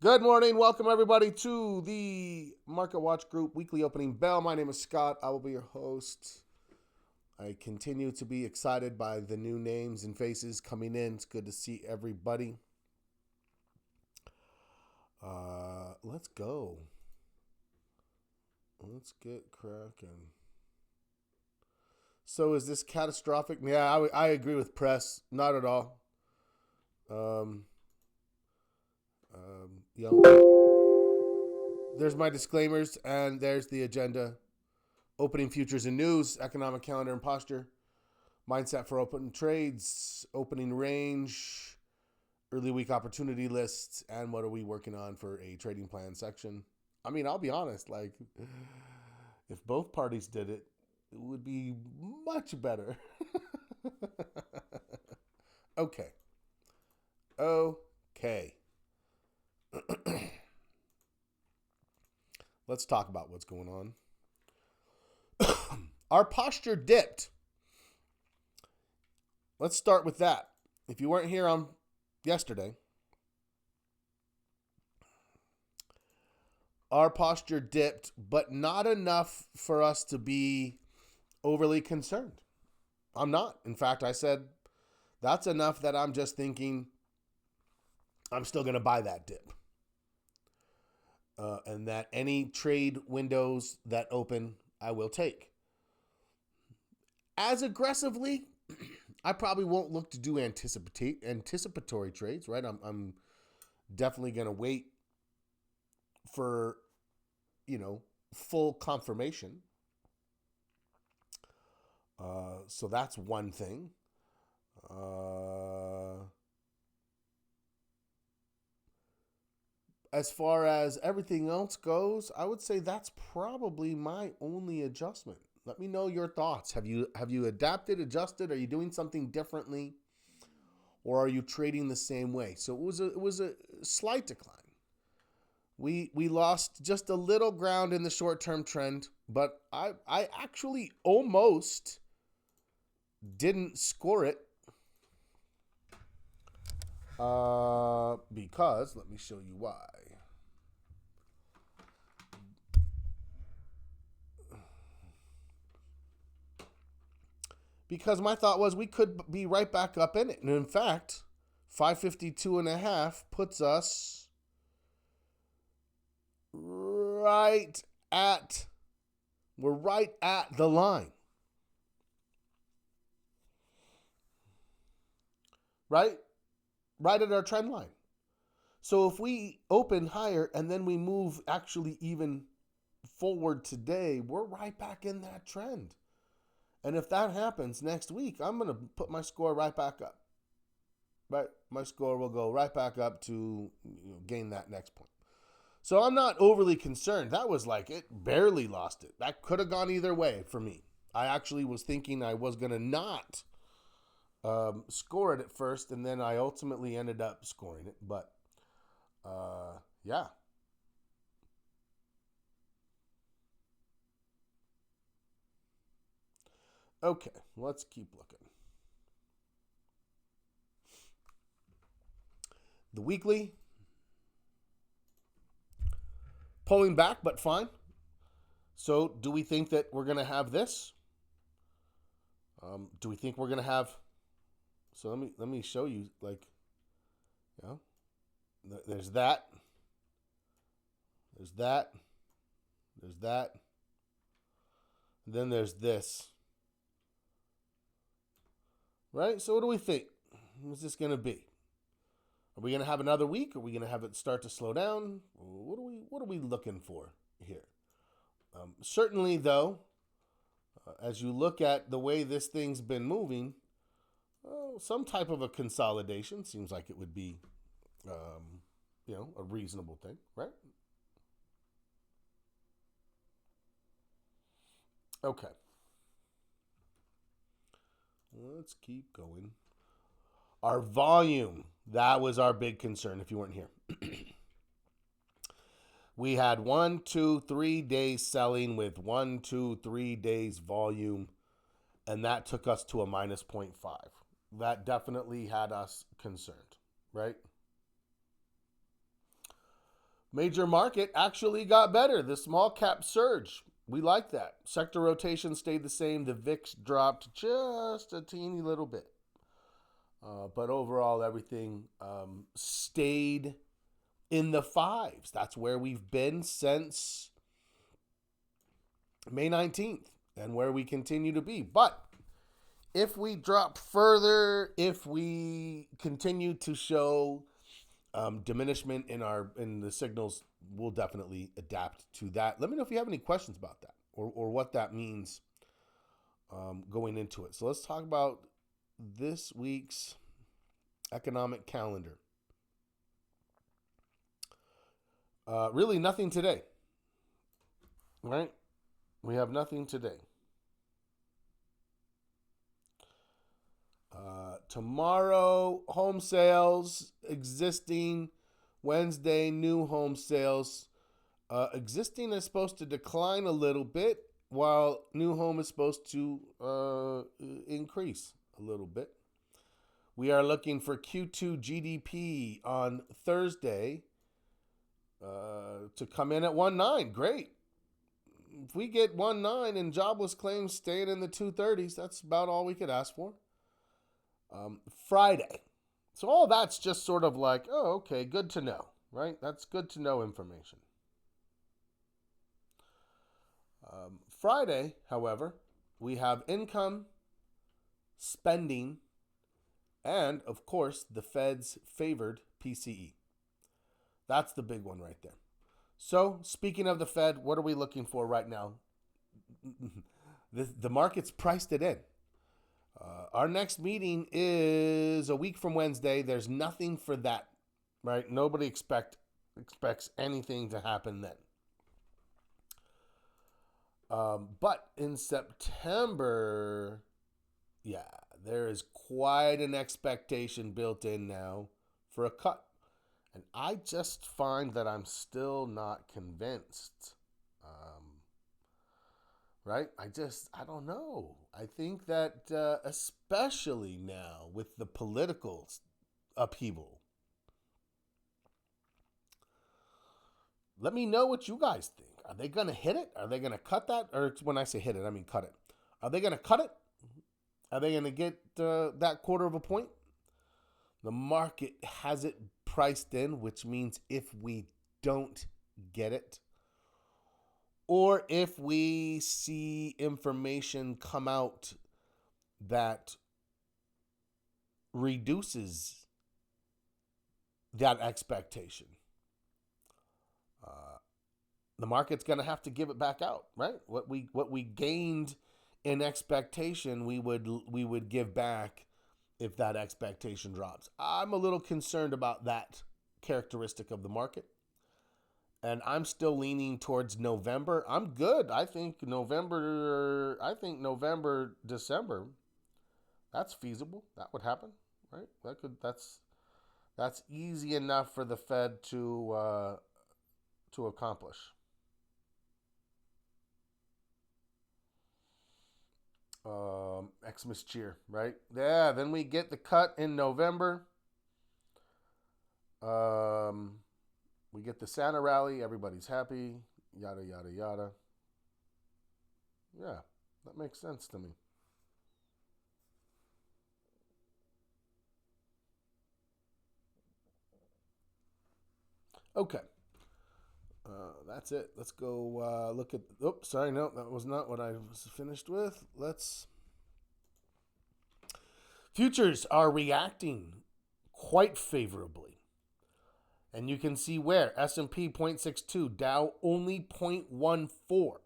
Good morning. Welcome, everybody, to the Market Watch Group weekly opening bell. My name is Scott. I will be your host. I continue to be excited by the new names and faces coming in. It's good to see everybody. Let's go. Let's get cracking. So, is this catastrophic? Yeah, I agree with press. Not at all. Um, you know, there's my disclaimers, and there's the agenda. Opening futures and news, economic calendar and posture, mindset for open trades, opening range, early week opportunity lists, and what are we working on for a trading plan section. I mean, I'll be honest, like, if both parties did it, it would be much better. Okay. Okay. Let's talk about what's going on. Our posture dipped. Let's start with that. If you weren't here on yesterday, our posture dipped, but not enough for us to be overly concerned. I'm not. In fact, I said that's enough that I'm just thinking I'm still going to buy that dip. And that any trade windows that open, I will take. As aggressively, I probably won't look to do anticipatory trades, right? I'm definitely going to wait for, full confirmation. So that's one thing. As far as everything else goes, I would say that's probably my only adjustment. Let me know your thoughts. Have you adapted, adjusted? Are you doing something differently, or are you trading the same way? So it was a slight decline. We lost just a little ground in the short term trend, but I actually almost didn't score it. Because let me show you why. Because my thought was we could be right back up in it. And in fact, 552.5 puts us right at, we're right at the line. Right? Right at our trend line. So if we open higher and then we move actually even forward today, we're right back in that trend. And if that happens next week, I'm going to put my score right back up. Right? My score will go right back up to gain that next point. So I'm not overly concerned. That was like it barely lost it. That could have gone either way for me. I actually was thinking I was going to not score it at first, and then I ultimately ended up scoring it. But yeah. Okay, let's keep looking. The weekly, pulling back, but fine. So, do we think that we're going to have this? Do we think we're going to have? So let me show you. Like, you know, there's that. There's that. There's that. And then there's this. Right? So what do we think? What's this going to be? Are we going to have another week? Are we going to have it start to slow down? What are we looking for here? Certainly, though, as you look at the way this thing's been moving, some type of a consolidation seems like it would be, a reasonable thing, right? Okay. Let's keep going. Our volume, that was our big concern if you weren't here. We had 1, 2, 3 days selling with 1, 2, 3 days volume, and that took us to a minus 0.5. That definitely had us concerned, right? Major market actually got better. The small cap surge. We like that. Sector rotation stayed the same. The VIX dropped just a teeny little bit. But overall, everything stayed in the fives. That's where we've been since May 19th and where we continue to be. But if we drop further, if we continue to show diminishment in the signals, we'll definitely adapt to that. Let me know if you have any questions about that or what that means going into it. So let's talk about this week's economic calendar. Really nothing today, right? We have nothing today. Tomorrow, home sales, existing. Wednesday, new home sales. Existing is supposed to decline a little bit, while new home is supposed to increase a little bit. We are looking for Q2 GDP on Thursday to come in at 1.9. Great. If we get 1.9 and jobless claims staying in the 230s, that's about all we could ask for. Friday. So all that's just sort of like, oh, okay, good to know, right? That's good to know information. Friday, however, we have income, spending, and, of course, the Fed's favored PCE. That's the big one right there. So, speaking of the Fed, what are we looking for right now? The market's priced it in. Our next meeting is a week from Wednesday. There's nothing for that, right? Nobody expects anything to happen then. But in September, yeah, there is quite an expectation built in now for a cut. And I just find that I'm still not convinced. Right? I don't know. I think that especially now with the political upheaval, let me know what you guys think. Are they going to hit it? Are they going to cut that? Or when I say hit it, I mean cut it. Are they going to cut it? Are they going to get that quarter of a point? The market has it priced in, which means if we don't get it, or if we see information come out that reduces that expectation, the market's going to have to give it back out, right? What we gained in expectation, we would give back if that expectation drops. I'm a little concerned about that characteristic of the market. And I'm still leaning towards November. I'm good. I think November, December, that's feasible. That would happen, right? That's easy enough for the Fed to accomplish. Xmas cheer, right? Yeah, then we get the cut in November. We get the Santa rally. Everybody's happy. Yada, yada, yada. Yeah, that makes sense to me. Okay. That's it. Let's go look at... Oops, sorry. No, that was not what I was finished with. Futures are reacting quite favorably. And you can see where S&P 0.62, Dow only 0.14,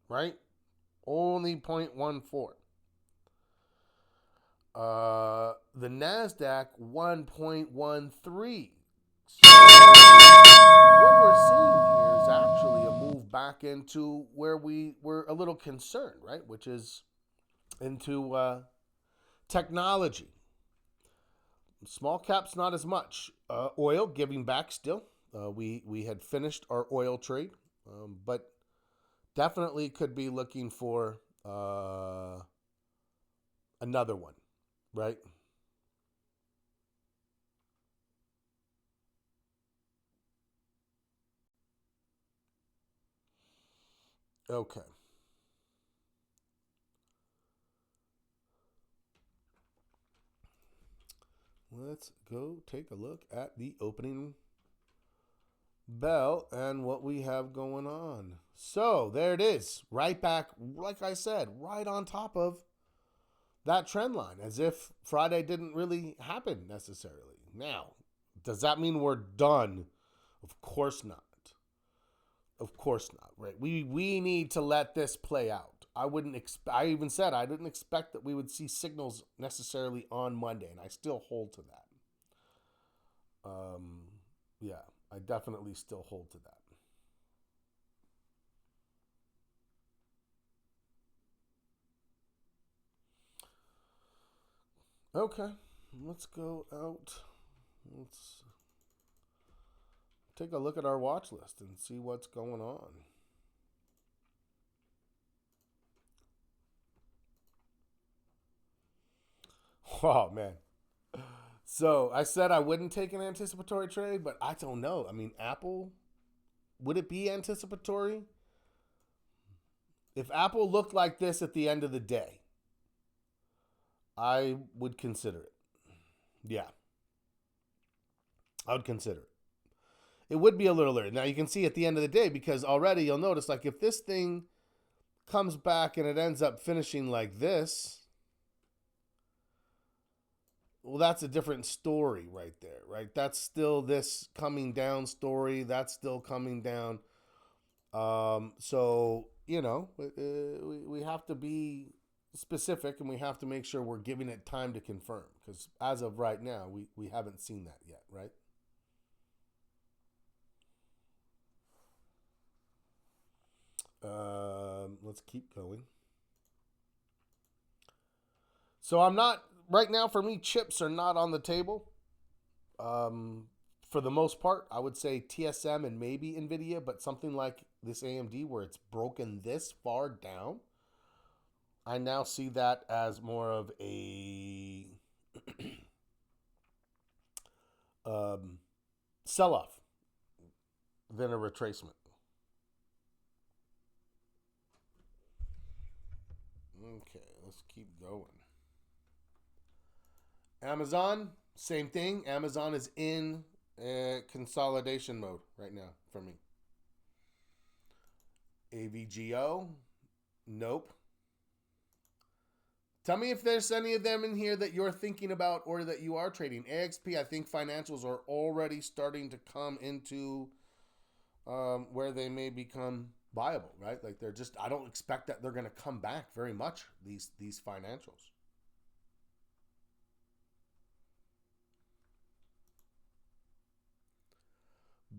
right? Only 0.14. The NASDAQ 1.13. So what we're seeing here is actually a move back into where we were a little concerned, right? Which is into technology. Small caps, not as much. Oil giving back still. We had finished our oil trade, but definitely could be looking for another one, right? Okay. Let's go take a look at the opening bell and what we have going on. So there it is, right back, like I said, right on top of that trend line, as if Friday didn't really happen necessarily. Now, does that mean we're done? Of course not. Of course not. Right? We need to let this play out. I wouldn't. I even said I didn't expect that we would see signals necessarily on Monday, and I still hold to that. Um, yeah, I definitely still hold to that. Okay, let's go out. Let's take a look at our watch list and see what's going on. Oh man. So I said I wouldn't take an anticipatory trade, but I don't know. I mean, Apple, would it be anticipatory? If Apple looked like this at the end of the day, I would consider it. Yeah, I would consider it. It would be a little early. Now you can see at the end of the day, because already you'll notice, like, if this thing comes back and it ends up finishing like this, well, that's a different story right there, right? That's still this coming down story. That's still coming down. So, we have to be specific, and we have to make sure we're giving it time to confirm, because as of right now, we haven't seen that yet, right? Let's keep going. So I'm not right now. For me, chips are not on the table. Um, for the most part, I would say TSM and maybe Nvidia, but something like this AMD where it's broken this far down, I now see that as more of a um, sell off than a retracement. Okay, let's keep going. Amazon, same thing. Amazon is in consolidation mode right now for me. AVGO, nope. Tell me if there's any of them in here that you're thinking about or that you are trading. AXP, I think financials are already starting to come into where they may become viable, right? Like they're just, I don't expect that they're going to come back very much, these financials.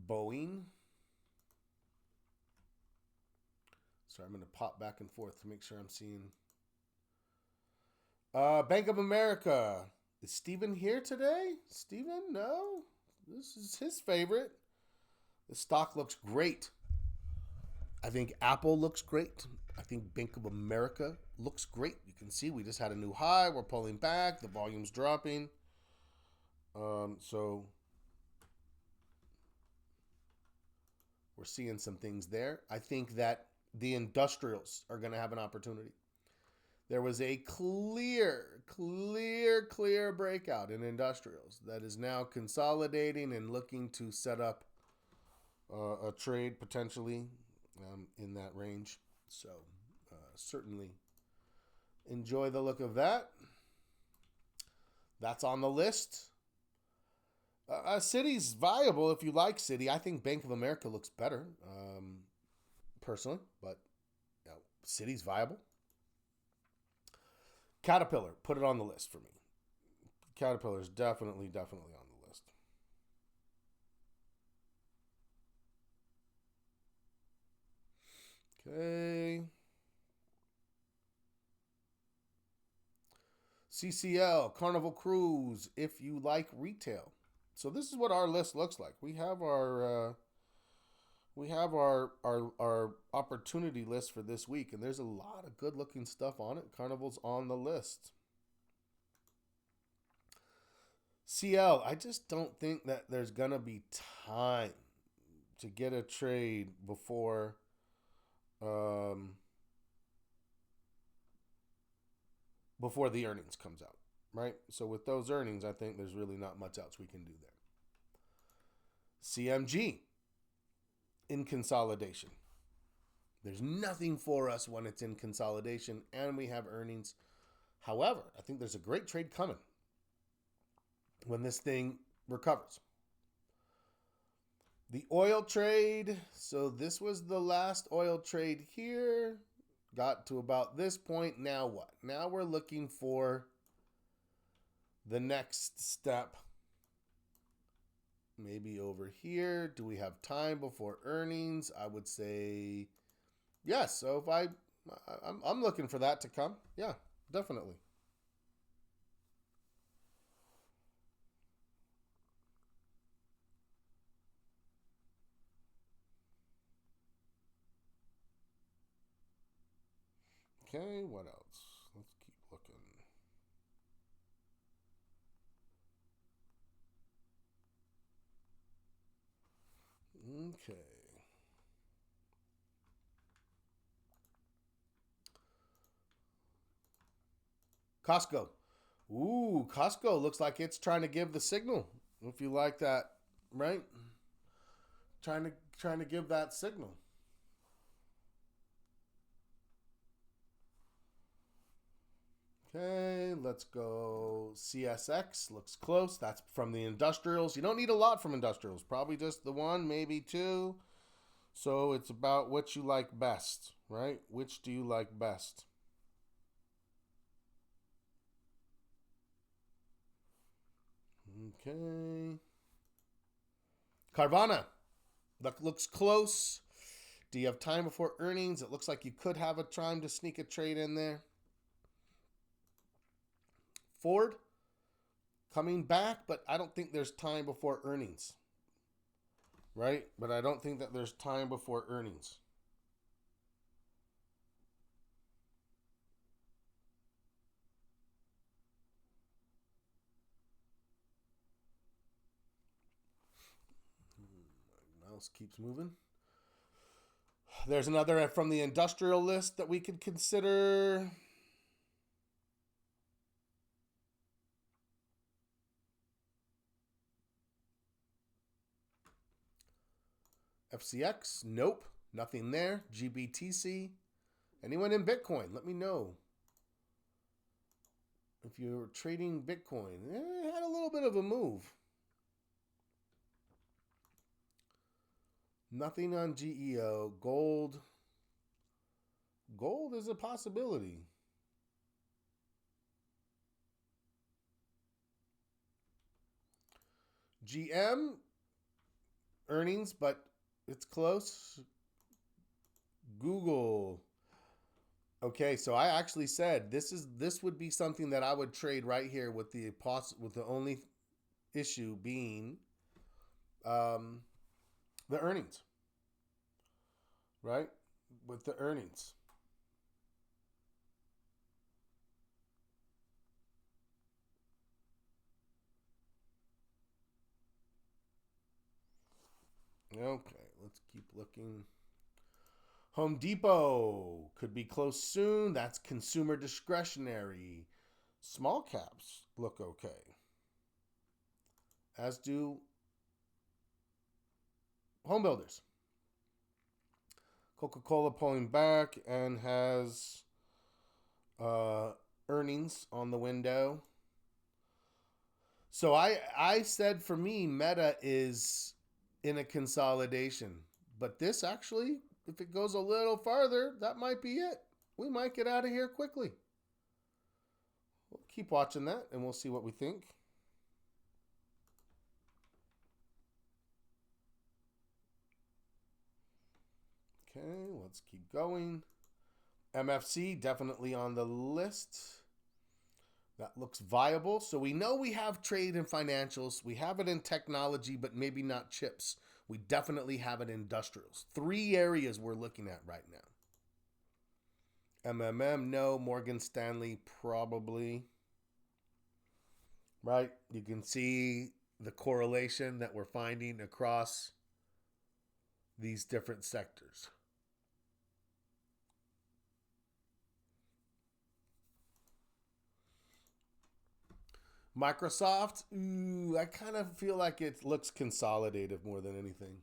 Boeing. Sorry, I'm going to pop back and forth to make sure I'm seeing. Bank of America. Is Steven here today? Steven? No. This is his favorite. The stock looks great. I think Apple looks great. I think Bank of America looks great. You can see we just had a new high. We're pulling back. The volume's dropping. So we're seeing some things there. I think that the industrials are going to have an opportunity. There was a clear breakout in industrials that is now consolidating and looking to set up a trade potentially in that range. So certainly enjoy the look of that. That's on the list. Citi's viable if you like Citi. I think Bank of America looks better, personally, but Citi's viable. Caterpillar, put it on the list for me. Caterpillar is definitely on the list. Okay. CCL, Carnival Cruise, if you like retail. So this is what our list looks like. We have our opportunity list for this week, and there's a lot of good looking stuff on it. Carnival's on the list. CL, I just don't think that there's gonna be time to get a trade before um, before the earnings comes out, right? So with those earnings, I think there's really not much else we can do there. CMG in consolidation. There's nothing for us when it's in consolidation and we have earnings. However, I think there's a great trade coming when this thing recovers. The oil trade. So this was the last oil trade here. Got to about this point. Now what? Now we're looking for the next step. Maybe over here. Do we have time before earnings? I would say yes. So if I'm looking for that to come. Yeah, definitely. Okay, what else? Let's keep looking. Okay. Costco. Ooh, Costco looks like it's trying to give the signal. If you like that, right? Trying to give that signal. Okay, let's go. CSX looks close. That's from the industrials. You don't need a lot from industrials. Probably just the one, maybe two. So it's about what you like best, right? Which do you like best? Okay. Carvana. That looks close. Do you have time before earnings? It looks like you could have a time to sneak a trade in there. Ford coming back, but I don't think there's time before earnings. Right? But I don't think that there's time before earnings. Mouse keeps moving. There's another from the industrial list that we could consider. FCX, nope, nothing there. GBTC, anyone in Bitcoin? Let me know. If you're trading Bitcoin, it had a little bit of a move. Nothing on GEO. Gold. Gold is a possibility. GM earnings, but it's close. Google. Okay, so I actually said this would be something that I would trade right here with the only issue being the earnings, right? With the earnings. Okay, let's keep looking. Home Depot could be close soon. That's consumer discretionary. Small caps look okay, as do home builders. Coca-Cola pulling back and has uh, earnings on the window. So I said for me, Meta is in a consolidation, but this actually, if it goes a little farther, that might be it. We might get out of here quickly. We'll keep watching that, and we'll see what we think. Okay, let's keep going. MFC definitely on the list. That looks viable. So we know we have trade in financials. We have it in technology, but maybe not chips. We definitely have it in industrials. 3 areas we're looking at right now. MMM, no. Morgan Stanley, probably. Right? You can see the correlation that we're finding across these different sectors. Microsoft, ooh, I kind of feel like it looks consolidative more than anything.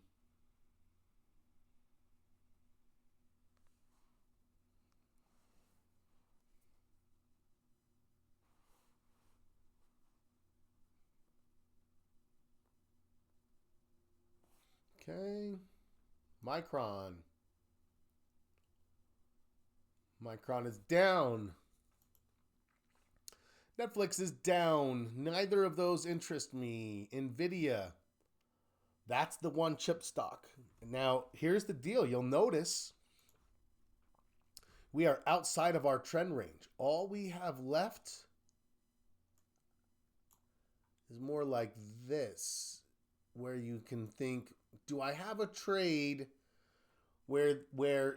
Okay. Micron. Micron is down. Netflix is down. Neither of those interest me. Nvidia. That's the one chip stock. Now, here's the deal. You'll notice we are outside of our trend range. All we have left is more like this, where you can think, do I have a trade where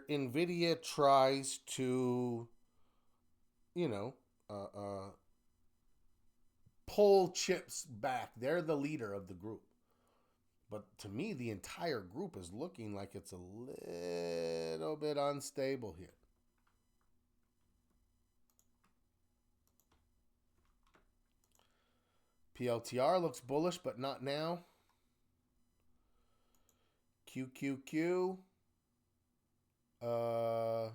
Nvidia tries to, you know, pull chips back? They're the leader of the group. But to me, the entire group is looking like it's a little bit unstable here. PLTR looks bullish, but not now. QQQ. I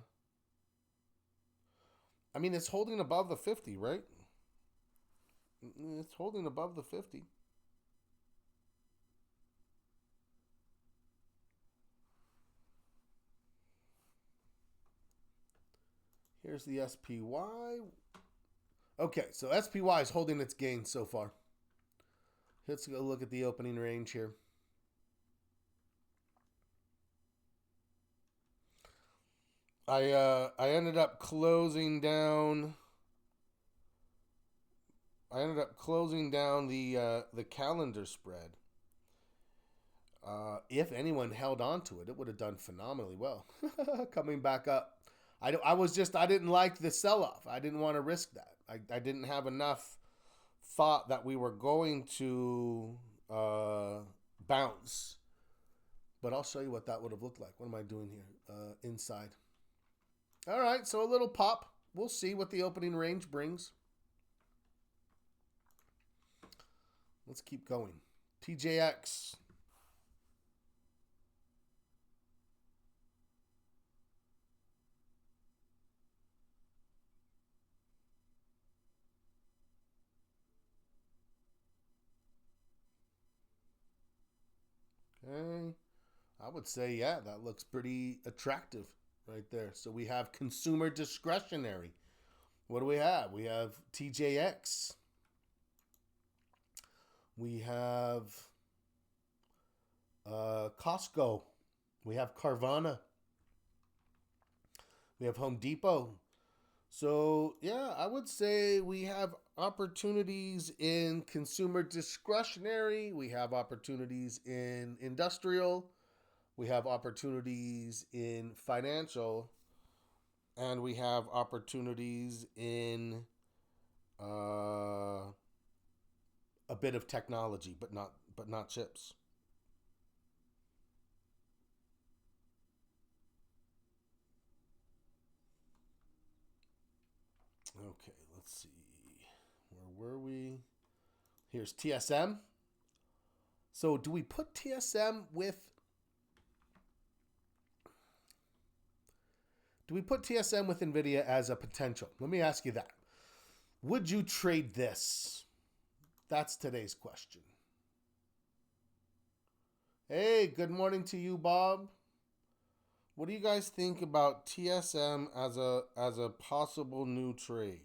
mean, it's holding above the 50, right? It's holding above the 50. Here's the SPY. Okay, so SPY is holding its gain so far. Let's go look at the opening range here. I ended up closing down. The calendar spread. If anyone held on to it, it would have done phenomenally well. Coming back up. I didn't like the sell-off. I didn't want to risk that. I didn't have enough thought that we were going to bounce. But I'll show you what that would have looked like. What am I doing here? Inside. All right, so a little pop. We'll see what the opening range brings. Let's keep going. TJX. Okay. I would say, yeah, that looks pretty attractive right there. So we have consumer discretionary. What do we have? We have TJX. We have Costco. We have Carvana. We have Home Depot. So, yeah, I would say we have opportunities in consumer discretionary. We have opportunities in industrial. We have opportunities in financial. And we have opportunities in a bit of technology, but not chips. Okay, let's see. Where were we? Here's TSM. So do we put TSM with... Do we put TSM with NVIDIA as a potential? Let me ask you that. Would you trade this? That's today's question. Hey, good morning to you, Bob. What do you guys think about TSM as a possible new trade?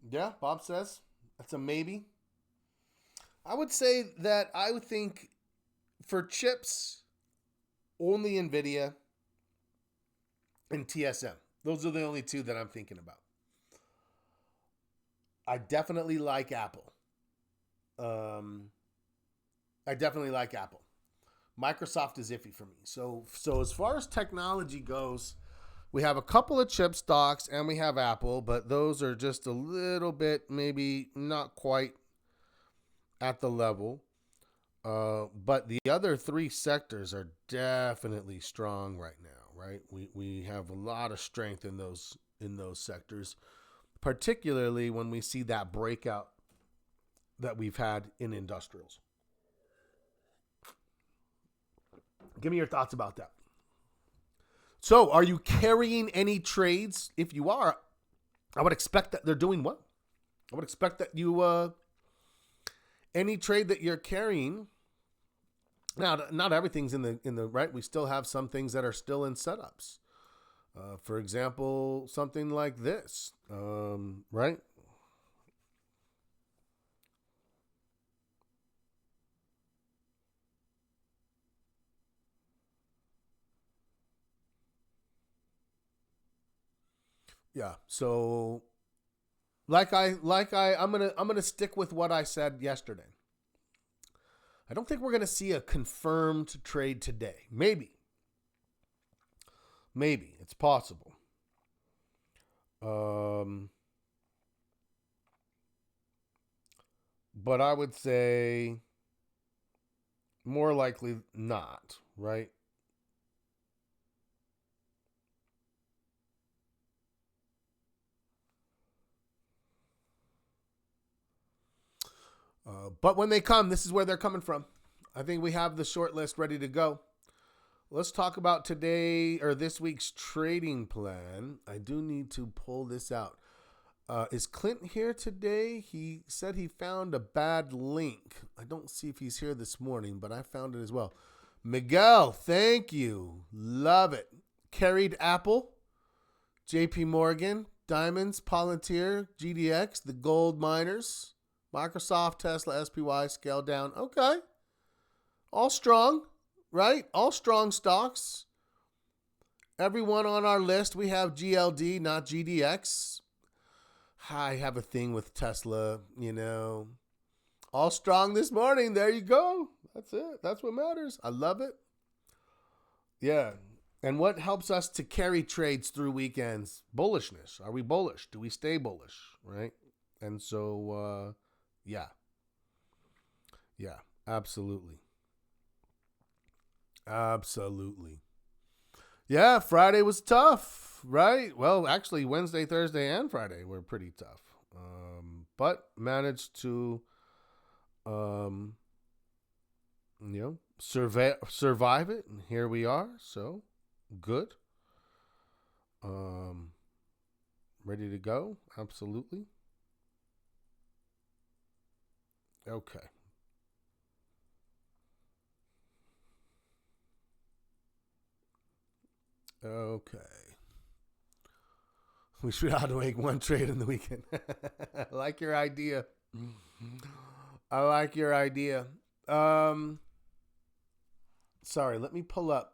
Yeah, Bob says that's a maybe. I would say that I would think for chips, only NVIDIA and TSM. Those are the only two that I'm thinking about. I definitely like Apple. Um, I definitely like Apple. Microsoft is iffy for me. So as far as technology goes, We have a couple of chip stocks and we have Apple, but those are just a little bit, maybe not quite at the level. But the other three sectors are definitely strong right now, right? We have a lot of strength in those sectors, particularly when we see that breakout that we've had in industrials. Give me your thoughts about that. So, are you carrying any trades? If you are, I would expect that they're doing well. I would expect that you, any trade that you're carrying. Now, not everything's in the right. We still have some things that are still in setups. For example, something like this, right? Yeah. So I'm gonna stick with what I said yesterday. I don't think we're gonna see a confirmed trade today. Maybe it's possible. But I would say more likely not, right? But when they come, this is where they're coming from. I think we have the short list ready to go. Let's talk about today or this week's trading plan. I do need to pull this out. Is Clint here today? He said he found a bad link. I don't see if he's here this morning, but I found it as well. Miguel, thank you. Love it. Carried Apple, JP Morgan, Diamonds, Palantir, GDX, the gold miners, Microsoft, Tesla, SPY, scale down. Okay. All strong, right? All strong stocks. Everyone on our list, we have GLD, not GDX. I have a thing with Tesla, All strong this morning. There you go. That's it. That's what matters. I love it. Yeah. And what helps us to carry trades through weekends? Bullishness. Are we bullish? Do we stay bullish? Right? And so, yeah. Yeah, absolutely. Absolutely. Yeah, Friday was tough, right? Well, actually, Wednesday, Thursday, and Friday were pretty tough. But managed to, survive it, and here we are. So, good. Ready to go? Absolutely. Okay. Okay. We should ought to make one trade in the weekend. I like your idea. I like your idea. Sorry, let me pull up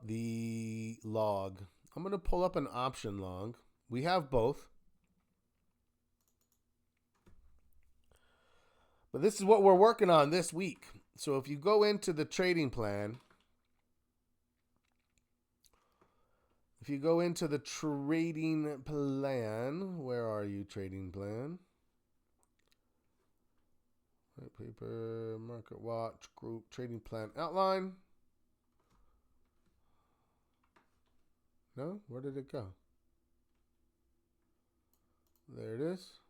the log. I'm going to pull up an option log. We have both. But this is what we're working on this week. So if you go into the trading plan, where are you, trading plan? White paper, market watch, group, trading plan outline. No? Where did it go? There it is.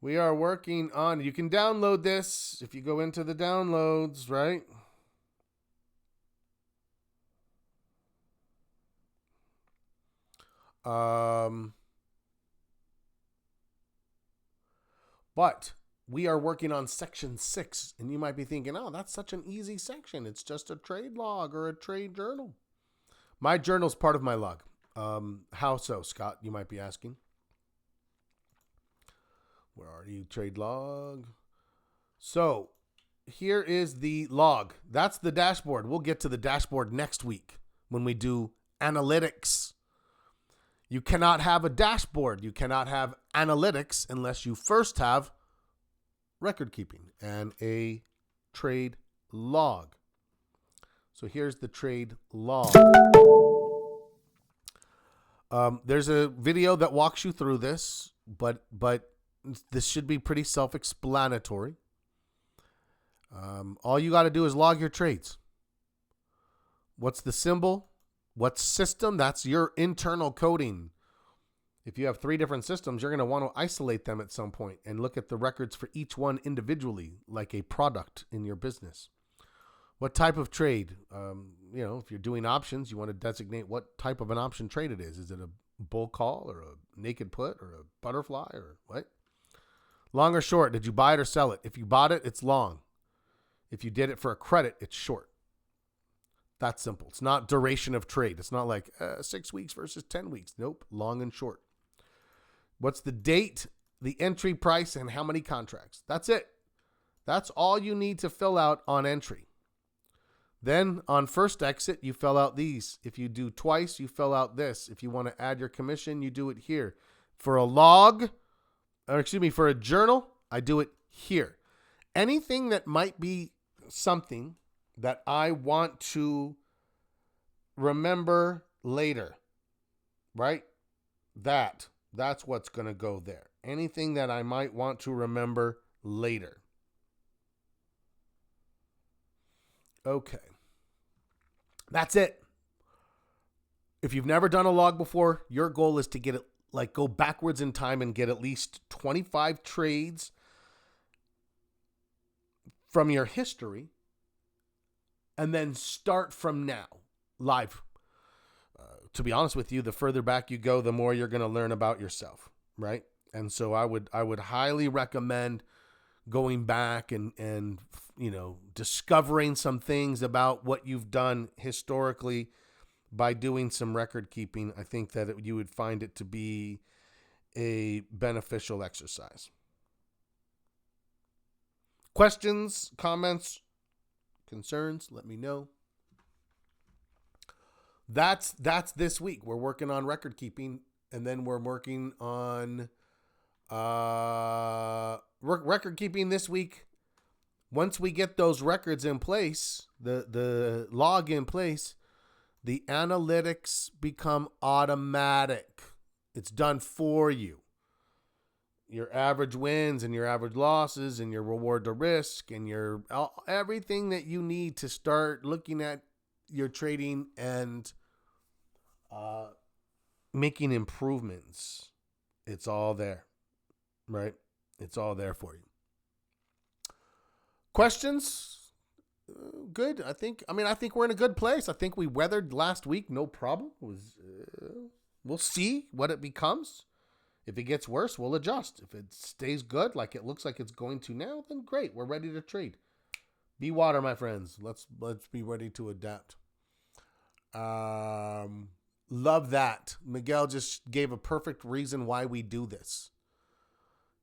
We are working on, you can download this if you go into the downloads, right? But we are working on section 6, and you might be thinking, oh, that's such an easy section. It's just a trade log or a trade journal. My journal's part of my log. How so, Scott? You might be asking. Where are you? Trade log. So here is the log. That's the dashboard. We'll get to the dashboard next week when we do analytics. You cannot have a dashboard. You cannot have analytics unless you first have record keeping and a trade log. So here's the trade log. There's a video that walks you through this, but this should be pretty self-explanatory. All you got to do is log your trades. What's the symbol? What system? That's your internal coding. If you have 3 different systems, you're going to want to isolate them at some point and look at the records for each one individually, like a product in your business. What type of trade? If you're doing options, you want to designate what type of an option trade it is. Is it a bull call or a naked put or a butterfly or what? Long or short? Did you buy it or sell it? If you bought it, it's long. If you did it for a credit, it's short. That's simple. It's not duration of trade. It's not like 6 weeks versus 10 weeks. Nope. Long and short. What's the date, the entry price, and how many contracts? That's it. That's all you need to fill out on entry. Then on first exit, you fill out these. If you do twice, you fill out this. If you want to add your commission, you do it here. For a log, for a journal, I do it here. Anything that might be something that I want to remember later, right? That's what's going to go there. Anything that I might want to remember later. Okay. That's it. If you've never done a log before, your goal is to get it, go backwards in time and get at least 25 trades from your history and then start from now live. To be honest with you, the further back you go, the more you're going to learn about yourself, right? And so I would highly recommend going back and discovering some things about what you've done historically by doing some record keeping. I think that you would find it to be a beneficial exercise. Questions, comments, concerns, let me know. That's this week. We're working on record keeping, and then we're working on record keeping this week. Once we get those records in place, the log in place, the analytics become automatic. It's done for you. Your average wins and your average losses and your reward to risk and your everything that you need to start looking at your trading and making improvements. It's all there, right? It's all there for you. Questions? Good. I think we're in a good place. I think we weathered last week. No problem. We'll see what it becomes. If it gets worse, we'll adjust. If it stays good, like it looks like it's going to now, then great. We're ready to trade. Be water, my friends. Let's be ready to adapt. Love that. Miguel just gave a perfect reason why we do this.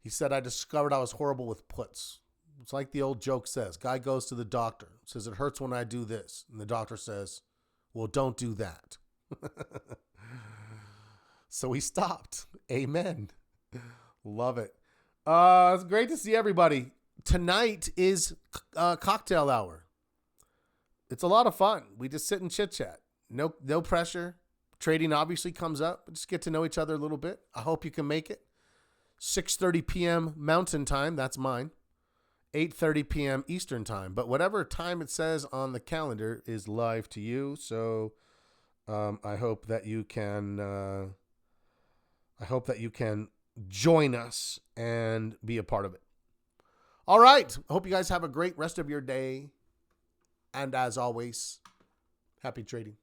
He said, I discovered I was horrible with puts. It's like the old joke says. Guy goes to the doctor, says, it hurts when I do this. And the doctor says, well, don't do that. So he stopped. Amen. Love it. It's great to see everybody. Tonight is cocktail hour. It's a lot of fun. We just sit and chit chat. No pressure. Trading obviously comes up. Just get to know each other a little bit. I hope you can make it. 6:30 p.m. Mountain Time. That's mine. 8:30 p.m. Eastern Time. But whatever time it says on the calendar is live to you. So I hope that you can. I hope that you can join us and be a part of it. All right. I hope you guys have a great rest of your day. And as always, happy trading.